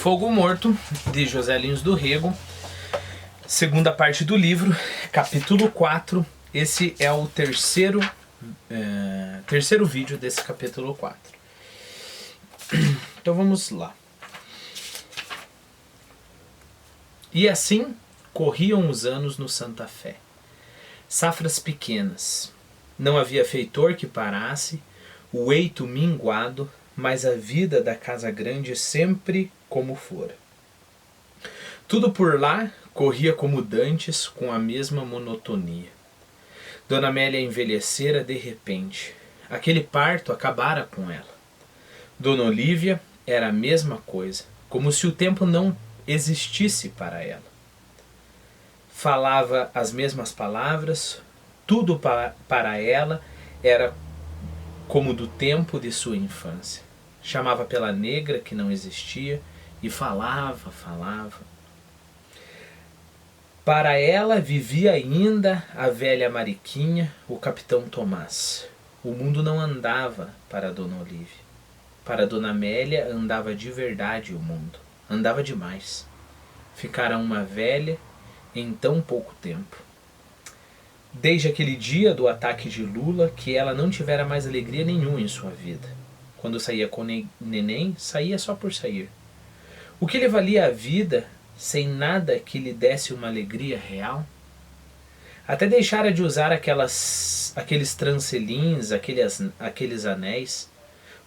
Fogo Morto, de José Lins do Rego, segunda parte do livro, capítulo 4. Esse é o terceiro vídeo desse capítulo 4. Então vamos lá. E assim corriam os anos no Santa Fé. Safras pequenas. Não havia feitor que parasse, o eito minguado, mas a vida da casa grande sempre como fora. Tudo por lá corria como dantes, com a mesma monotonia. Dona Amélia envelhecera de repente. Aquele parto acabara com ela. Dona Olívia era a mesma coisa, como se o tempo não existisse para ela. Falava as mesmas palavras, tudo para ela era como do tempo de sua infância. Chamava pela negra que não existia e falava. Para ela vivia ainda a velha Mariquinha, o capitão Tomás. O mundo não andava para Dona Olívia. Para Dona Amélia andava de verdade o mundo. Andava demais. Ficara uma velha em tão pouco tempo. Desde aquele dia do ataque de Lula que ela não tivera mais alegria nenhuma em sua vida. Quando saía com neném, saía só por sair. O que lhe valia a vida sem nada que lhe desse uma alegria real? Até deixara de usar aqueles trancelins, aqueles anéis.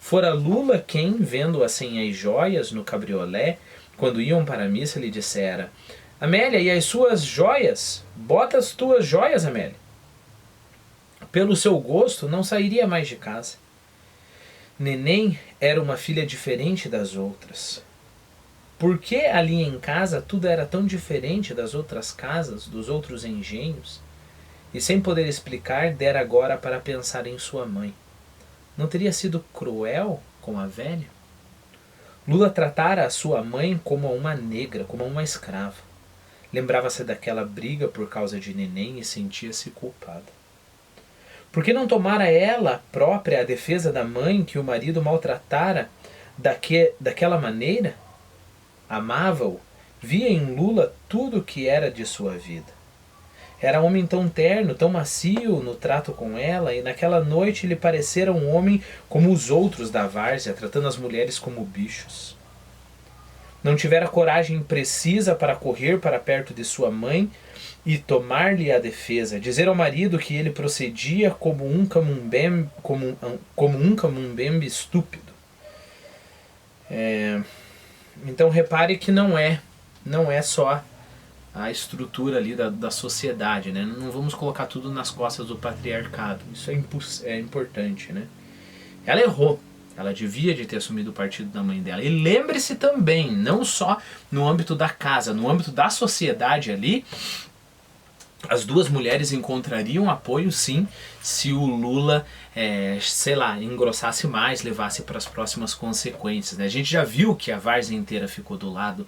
Fora Lula quem, vendo-a sem as joias no cabriolé, quando iam para a missa, lhe dissera: Amélia, e as suas joias? Bota as tuas joias, Amélia. Pelo seu gosto, não sairia mais de casa. Neném era uma filha diferente das outras. Por que ali em casa tudo era tão diferente das outras casas, dos outros engenhos? E sem poder explicar, dera agora para pensar em sua mãe. Não teria sido cruel com a velha? Lula tratara a sua mãe como uma negra, como uma escrava. Lembrava-se daquela briga por causa de neném e sentia-se culpada. Por que não tomara ela própria a defesa da mãe que o marido maltratara daquela maneira? Amava-o, via em Lula tudo o que era de sua vida. Era um homem tão terno, tão macio no trato com ela, e naquela noite lhe parecera um homem como os outros da várzea, tratando as mulheres como bichos. Não tivera coragem precisa para correr para perto de sua mãe e tomar-lhe a defesa, dizer ao marido que ele procedia como um camundembe estúpido. Então repare que não é só a estrutura ali da sociedade, né? Não vamos colocar tudo nas costas do patriarcado. Isso é importante, né? Ela errou. Ela devia de ter assumido o partido da mãe dela. E lembre-se também, não só no âmbito da casa, no âmbito da sociedade ali, as duas mulheres encontrariam apoio sim, se o Lula, engrossasse mais, levasse para as próximas consequências, né? A gente já viu que a várzea inteira ficou do lado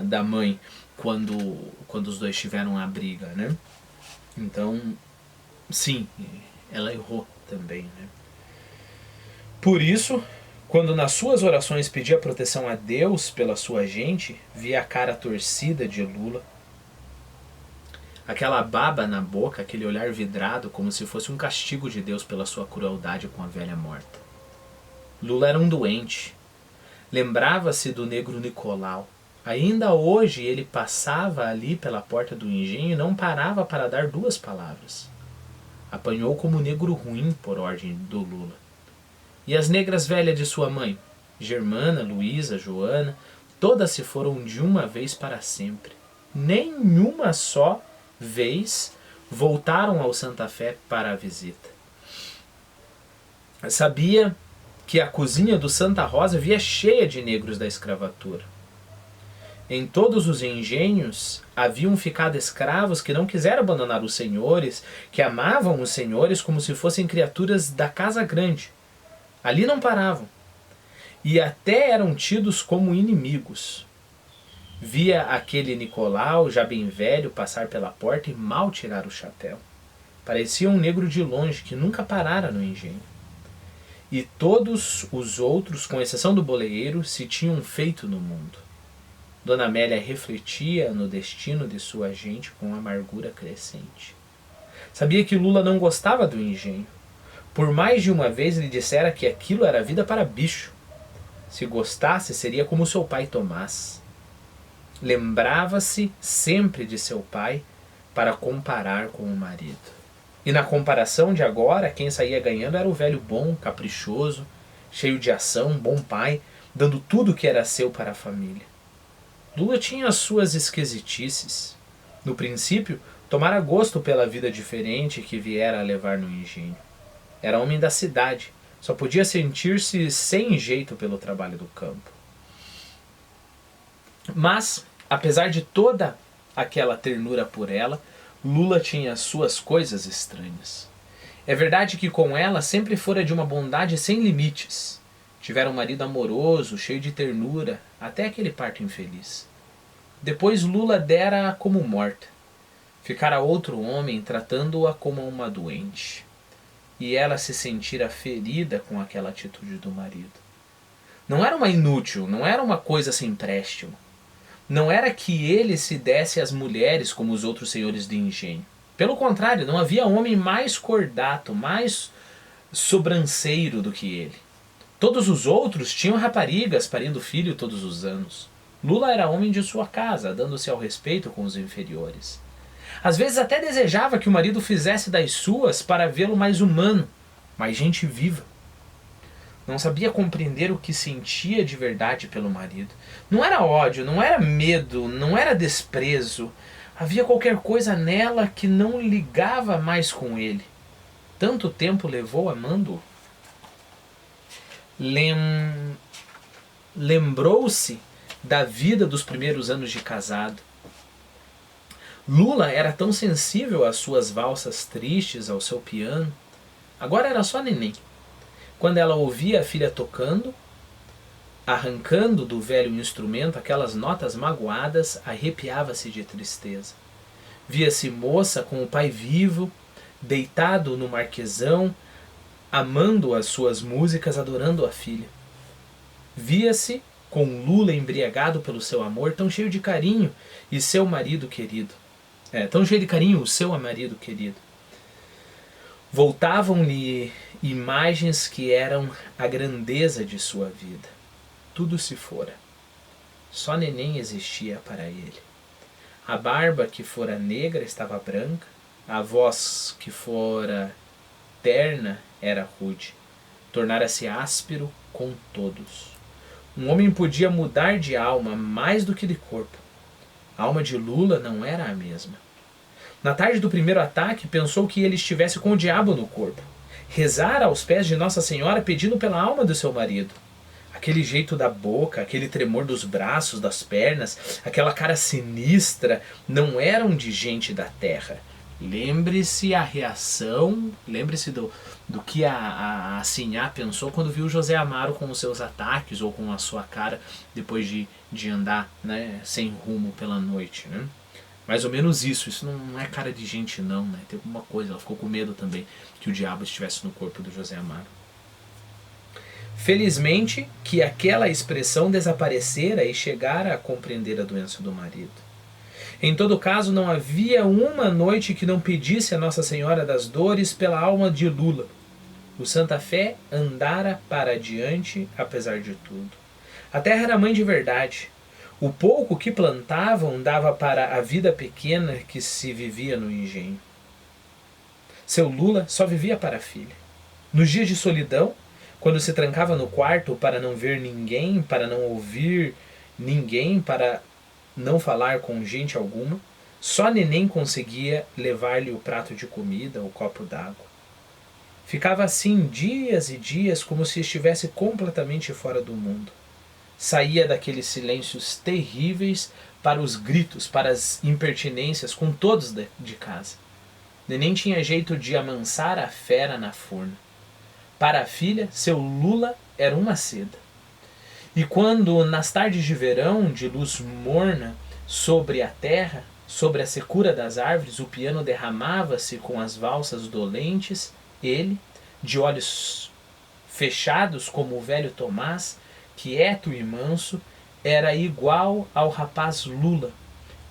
da mãe quando os dois tiveram a briga, né? Então, sim, ela errou também, né? Por isso, quando nas suas orações pedia proteção a Deus pela sua gente, via a cara torcida de Lula, aquela baba na boca, aquele olhar vidrado, como se fosse um castigo de Deus pela sua crueldade com a velha morta. Lula era um doente. Lembrava-se do negro Nicolau. Ainda hoje ele passava ali pela porta do engenho e não parava para dar duas palavras. Apanhou como negro ruim por ordem do Lula. E as negras velhas de sua mãe, Germana, Luísa, Joana, todas se foram de uma vez para sempre. Nenhuma só vez voltaram ao Santa Fé para a visita. Sabia que a cozinha do Santa Rosa via cheia de negros da escravatura. Em todos os engenhos haviam ficado escravos que não quiseram abandonar os senhores, que amavam os senhores como se fossem criaturas da casa grande. Ali não paravam. E até eram tidos como inimigos. Via aquele Nicolau, já bem velho, passar pela porta e mal tirar o chapéu. Parecia um negro de longe que nunca parara no engenho. e todos os outros, com exceção do boleeiro, se tinham feito no mundo. Dona Amélia refletia no destino de sua gente com amargura crescente. Sabia que Lula não gostava do engenho. Por mais de uma vez lhe dissera que aquilo era vida para bicho. Se gostasse, seria como seu pai Tomás. Lembrava-se sempre de seu pai para comparar com o marido. E na comparação de agora, quem saía ganhando era o velho bom, caprichoso, cheio de ação, bom pai, dando tudo o que era seu para a família. Lula tinha as suas esquisitices. No princípio, tomara gosto pela vida diferente que viera a levar no engenho. Era homem da cidade, só podia sentir-se sem jeito pelo trabalho do campo. Mas, apesar de toda aquela ternura por ela, Lula tinha suas coisas estranhas. É verdade que com ela sempre fora de uma bondade sem limites. Tivera um marido amoroso, cheio de ternura, até aquele parto infeliz. Depois Lula dera-a como morta. Ficara outro homem tratando-a como uma doente. E ela se sentira ferida com aquela atitude do marido. Não era uma inútil, não era uma coisa sem empréstimo. Não era que ele se desse às mulheres como os outros senhores de engenho. Pelo contrário, não havia homem mais cordato, mais sobranceiro do que ele. Todos os outros tinham raparigas parindo filho todos os anos. Lula era homem de sua casa, dando-se ao respeito com os inferiores. Às vezes até desejava que o marido fizesse das suas para vê-lo mais humano, mais gente viva. Não sabia compreender o que sentia de verdade pelo marido. Não era ódio, não era medo, não era desprezo. Havia qualquer coisa nela que não ligava mais com ele. Tanto tempo levou amando-o. Lembrou-se da vida dos primeiros anos de casado. Lula era tão sensível às suas valsas tristes, ao seu piano. Agora era só neném. Quando ela ouvia a filha tocando, arrancando do velho instrumento aquelas notas magoadas, arrepiava-se de tristeza. Via-se moça com o pai vivo, deitado no marquesão, amando as suas músicas, adorando a filha. Via-se com Lula embriagado pelo seu amor, tão cheio de carinho, e seu marido querido. Tão cheio de carinho, o seu marido querido. Voltavam-lhe imagens que eram a grandeza de sua vida. Tudo se fora. Só neném existia para ele. A barba que fora negra estava branca, a voz que fora terna era rude. Tornara-se áspero com todos. Um homem podia mudar de alma mais do que de corpo. A alma de Lula não era a mesma. Na tarde do primeiro ataque, pensou que ele estivesse com o diabo no corpo. Rezara aos pés de Nossa Senhora pedindo pela alma do seu marido. Aquele jeito da boca, aquele tremor dos braços, das pernas, aquela cara sinistra, não eram de gente da terra. Lembre-se a reação, lembre-se do que a Sinhá pensou quando viu José Amaro com os seus ataques ou com a sua cara depois de andar, né, sem rumo pela noite. Né? Mais ou menos isso não é cara de gente não, né? Tem alguma coisa, ela ficou com medo também que o diabo estivesse no corpo do José Amaro. Felizmente que aquela expressão desaparecera e chegara a compreender a doença do marido. Em todo caso, não havia uma noite que não pedisse a Nossa Senhora das Dores pela alma de Lula. O Santa Fé andara para adiante, apesar de tudo. A terra era mãe de verdade. O pouco que plantavam dava para a vida pequena que se vivia no engenho. Seu Lula só vivia para a filha. Nos dias de solidão, quando se trancava no quarto para não ver ninguém, para não ouvir ninguém, para não falar com gente alguma, só neném conseguia levar-lhe o prato de comida, o copo d'água. Ficava assim dias e dias como se estivesse completamente fora do mundo. Saía daqueles silêncios terríveis para os gritos, para as impertinências com todos de casa. Neném tinha jeito de amansar a fera na forna. Para a filha, seu Lula era uma seda. E quando, nas tardes de verão, de luz morna, sobre a terra, sobre a secura das árvores, o piano derramava-se com as valsas dolentes, ele, de olhos fechados como o velho Tomás, quieto e manso, era igual ao rapaz Lula,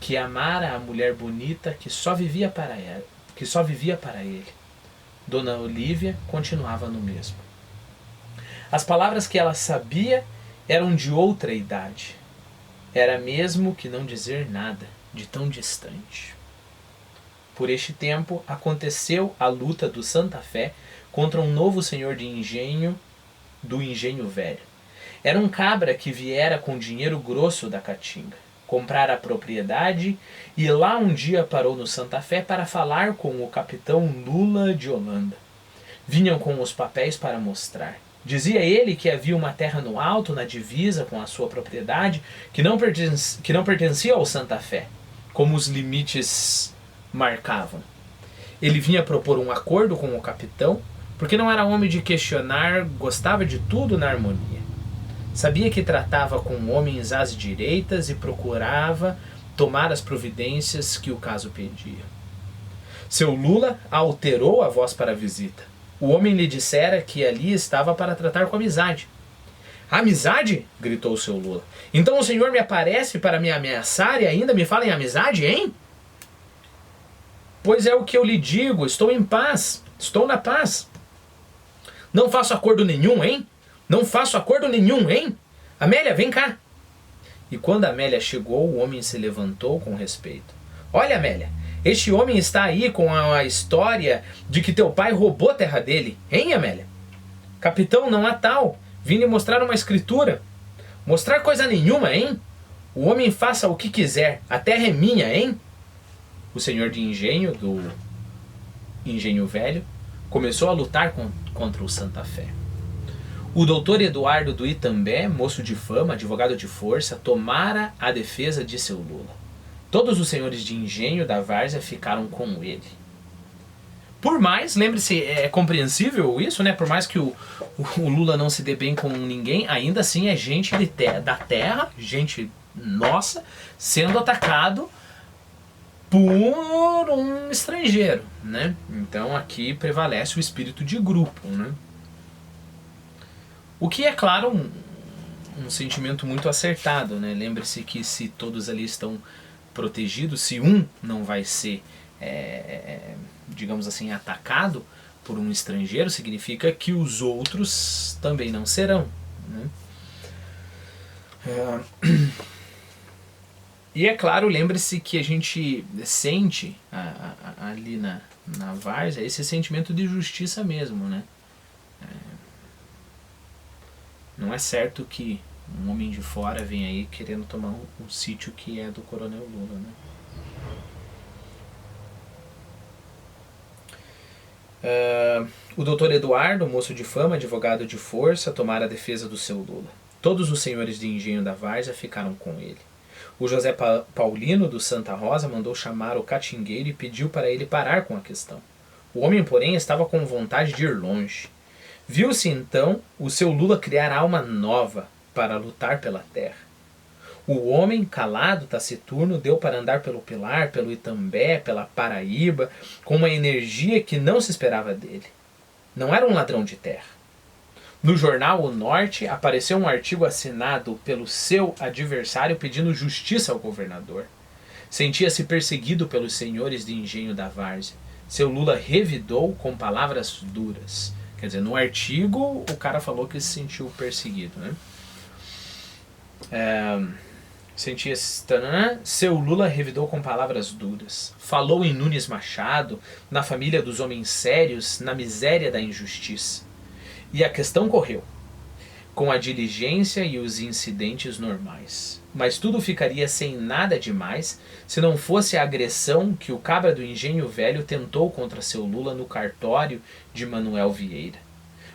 que amara a mulher bonita que só vivia para ele. Dona Olívia continuava no mesmo. As palavras que ela sabia eram de outra idade. Era mesmo que não dizer nada, de tão distante. Por este tempo, aconteceu a luta do Santa Fé contra um novo senhor de engenho, do engenho velho. Era um cabra que viera com dinheiro grosso da Caatinga, comprar a propriedade, e lá um dia parou no Santa Fé para falar com o capitão Lula de Holanda. Vinham com os papéis para mostrar. Dizia ele que havia uma terra no alto, na divisa com a sua propriedade, que não pertencia ao Santa Fé, como os limites marcavam. Ele vinha propor um acordo com o capitão, porque não era homem de questionar, gostava de tudo na harmonia. Sabia que tratava com homens às direitas e procurava tomar as providências que o caso pedia. Seu Lula alterou a voz para a visita. O homem lhe dissera que ali estava para tratar com amizade. Amizade? Gritou o seu Lula. Então o senhor me aparece para me ameaçar e ainda me fala em amizade, hein? Pois é o que eu lhe digo, estou em paz, estou na paz. Não faço acordo nenhum, hein? Não faço acordo nenhum, hein? Amélia, vem cá. E quando Amélia chegou, o homem se levantou com respeito. Olha, Amélia, este homem está aí com a história de que teu pai roubou a terra dele, hein, Amélia? Capitão, não há tal. Vim lhe mostrar uma escritura. Mostrar coisa nenhuma, hein? O homem faça o que quiser, a terra é minha, hein? O senhor de engenho, do engenho velho, começou a lutar contra o Santa Fé. O doutor Eduardo do Itambé, moço de fama, advogado de força, tomara a defesa de seu Lula. Todos os senhores de engenho da várzea ficaram com ele. Por mais, lembre-se, é compreensível isso, né? Por mais que o Lula não se dê bem com ninguém, ainda assim é gente da terra, gente nossa, sendo atacado por um estrangeiro, né? Então aqui prevalece o espírito de grupo, né? O que é, claro, um sentimento muito acertado, né? Lembre-se que se todos ali estão protegidos, se um não vai ser, digamos assim, atacado por um estrangeiro, significa que os outros também não serão, né? E é claro, lembre-se que a gente sente ali na várzea esse sentimento de justiça mesmo, né? Não é certo que um homem de fora vem aí querendo tomar um sítio que é do Coronel Lula, né? O doutor Eduardo, moço de fama, advogado de força, tomara a defesa do seu Lula. Todos os senhores de engenho da várzea ficaram com ele. O José Paulino, do Santa Rosa, mandou chamar o catingueiro e pediu para ele parar com a questão. O homem, porém, estava com vontade de ir longe. Viu-se então o seu Lula criar alma nova para lutar pela terra. O homem, calado, taciturno, deu para andar pelo Pilar, pelo Itambé, pela Paraíba, com uma energia que não se esperava dele. Não era um ladrão de terra. No jornal O Norte apareceu um artigo assinado pelo seu adversário pedindo justiça ao governador. Sentia-se perseguido pelos senhores de engenho da várzea. Seu Lula revidou com palavras duras. Quer dizer, no artigo o cara falou que se sentiu perseguido, né? Seu Lula revidou com palavras duras. Falou em Nunes Machado, na família dos homens sérios, na miséria da injustiça. E a questão correu, com a diligência e os incidentes normais. Mas tudo ficaria sem nada demais se não fosse a agressão que o cabra do engenho velho tentou contra seu Lula no cartório de Manuel Vieira.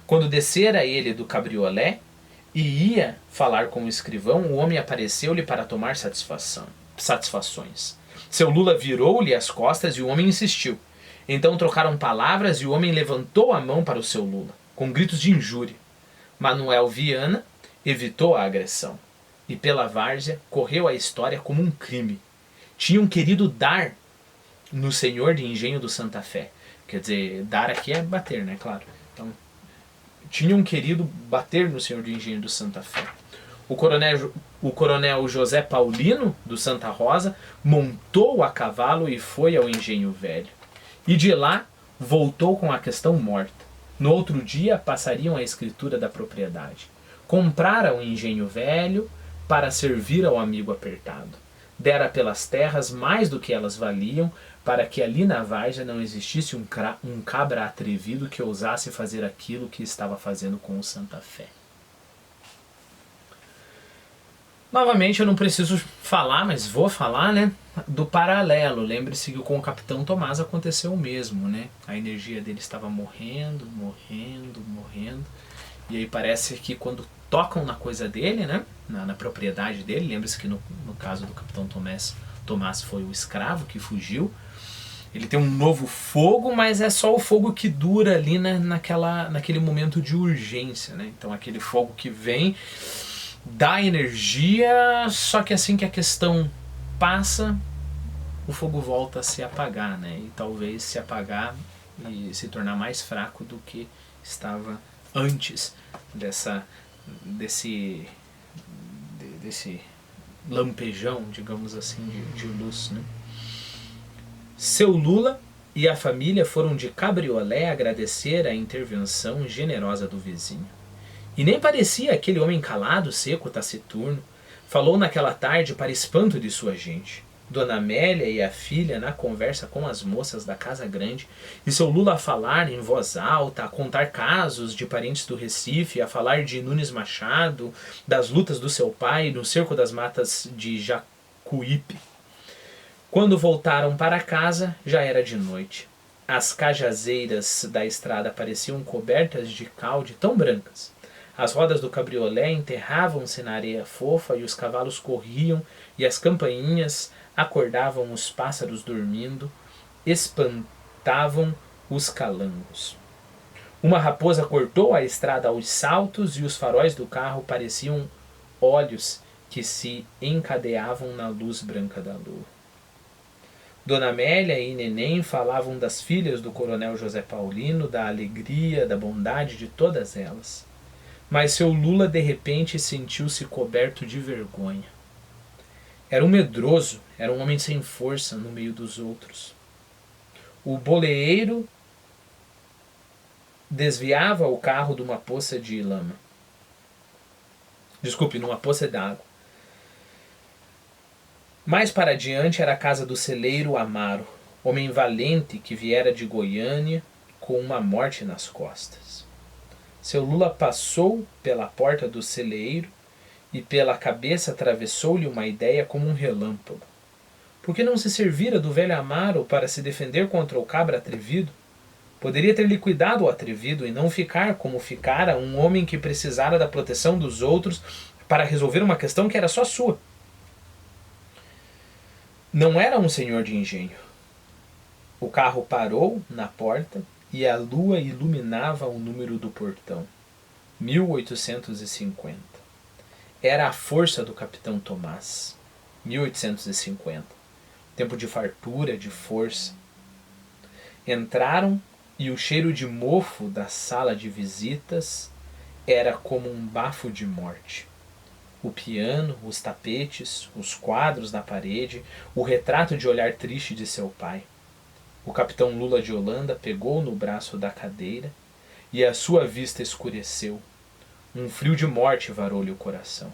Quando descera ele do cabriolé e ia falar com o escrivão, o homem apareceu-lhe para tomar satisfações. Seu Lula virou-lhe as costas e o homem insistiu. Então trocaram palavras e o homem levantou a mão para o seu Lula, com gritos de injúria. Manuel Viana evitou a agressão. E pela várzea correu a história como um crime. Tinham querido dar no senhor de engenho do Santa Fé. Quer dizer, dar aqui é bater, né? Claro. Então, tinham querido bater no senhor de engenho do Santa Fé. O coronel José Paulino, do Santa Rosa, montou a cavalo e foi ao engenho velho. E de lá voltou com a questão morta. No outro dia passariam a escritura da propriedade. Compraram o engenho velho para servir ao amigo apertado. Dera pelas terras mais do que elas valiam, para que ali na várzea não existisse um cabra atrevido que ousasse fazer aquilo que estava fazendo com o Santa Fé. Novamente, eu não preciso falar, mas vou falar, né, do paralelo. Lembre-se que com o Capitão Tomás aconteceu o mesmo, né? A energia dele estava morrendo. E aí parece que quando tocam na coisa dele, né, na propriedade dele, lembre-se que no caso do Capitão Tomás foi o escravo que fugiu. Ele tem um novo fogo, mas é só o fogo que dura ali, né, naquele momento de urgência, né? Então aquele fogo que vem, dá energia, só que assim que a questão passa, o fogo volta a se apagar, né? E talvez se apagar e se tornar mais fraco do que estava antes desse lampejão, digamos assim, de luz, né? Seu Lula e a família foram de cabriolé agradecer a intervenção generosa do vizinho. E nem parecia aquele homem calado, seco, taciturno. Falou naquela tarde para espanto de sua gente. Dona Amélia e a filha na conversa com as moças da casa grande, e seu Lula a falar em voz alta, a contar casos de parentes do Recife, a falar de Nunes Machado, das lutas do seu pai no cerco das matas de Jacuípe. Quando voltaram para casa, já era de noite. As cajazeiras da estrada pareciam cobertas de calde tão brancas. As rodas do cabriolé enterravam-se na areia fofa e os cavalos corriam e as campainhas acordavam os pássaros dormindo, espantavam os calangos. Uma raposa cortou a estrada aos saltos e os faróis do carro pareciam olhos que se encadeavam na luz branca da lua. Dona Amélia e Neném falavam das filhas do coronel José Paulino, da alegria, da bondade de todas elas. Mas seu Lula de repente sentiu-se coberto de vergonha. Era um medroso, era um homem sem força no meio dos outros. O boleeiro desviava o carro de uma poça de lama. Numa poça d'água. Mais para adiante era a casa do celeiro Amaro, homem valente que viera de Goiânia com uma morte nas costas. Seu Lula passou pela porta do celeiro e pela cabeça atravessou-lhe uma ideia como um relâmpago. Por que não se servira do velho Amaro para se defender contra o cabra atrevido? Poderia ter liquidado o atrevido e não ficar como ficara um homem que precisara da proteção dos outros para resolver uma questão que era só sua. Não era um senhor de engenho. O carro parou na porta e a lua iluminava o número do portão. 1850. Era a força do Capitão Tomás. 1850. Tempo de fartura, de força. Entraram e o cheiro de mofo da sala de visitas era como um bafo de morte. O piano, os tapetes, os quadros na parede, o retrato de olhar triste de seu pai. O capitão Lula de Holanda pegou no braço da cadeira e a sua vista escureceu. Um frio de morte varou-lhe o coração.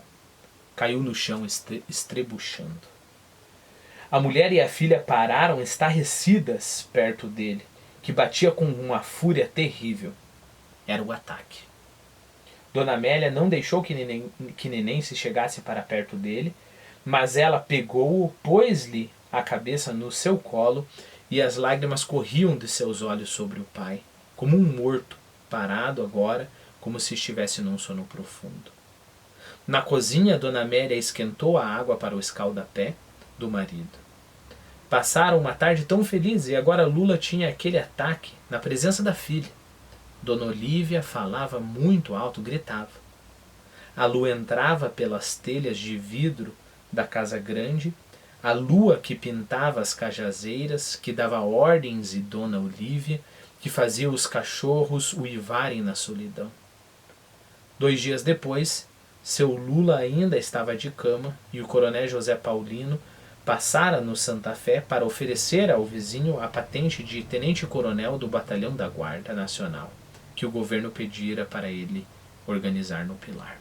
Caiu no chão estrebuchando. A mulher e a filha pararam estarrecidas perto dele, que batia com uma fúria terrível. Era o ataque. Dona Amélia não deixou que Neném se chegasse para perto dele, mas ela pegou-o, pôs-lhe a cabeça no seu colo e as lágrimas corriam de seus olhos sobre o pai, como um morto, parado agora, como se estivesse num sono profundo. Na cozinha, Dona Amélia esquentou a água para o escaldapé do marido. Passaram uma tarde tão feliz e agora Lula tinha aquele ataque na presença da filha. Dona Olívia falava muito alto, gritava. A lua entrava pelas telhas de vidro da casa grande, a lua que pintava as cajazeiras, que dava ordens e Dona Olívia, que fazia os cachorros uivarem na solidão. 2 dias depois, seu Lula ainda estava de cama e o coronel José Paulino passara no Santa Fé para oferecer ao vizinho a patente de tenente-coronel do batalhão da Guarda Nacional, que o governo pedira para ele organizar no Pilar.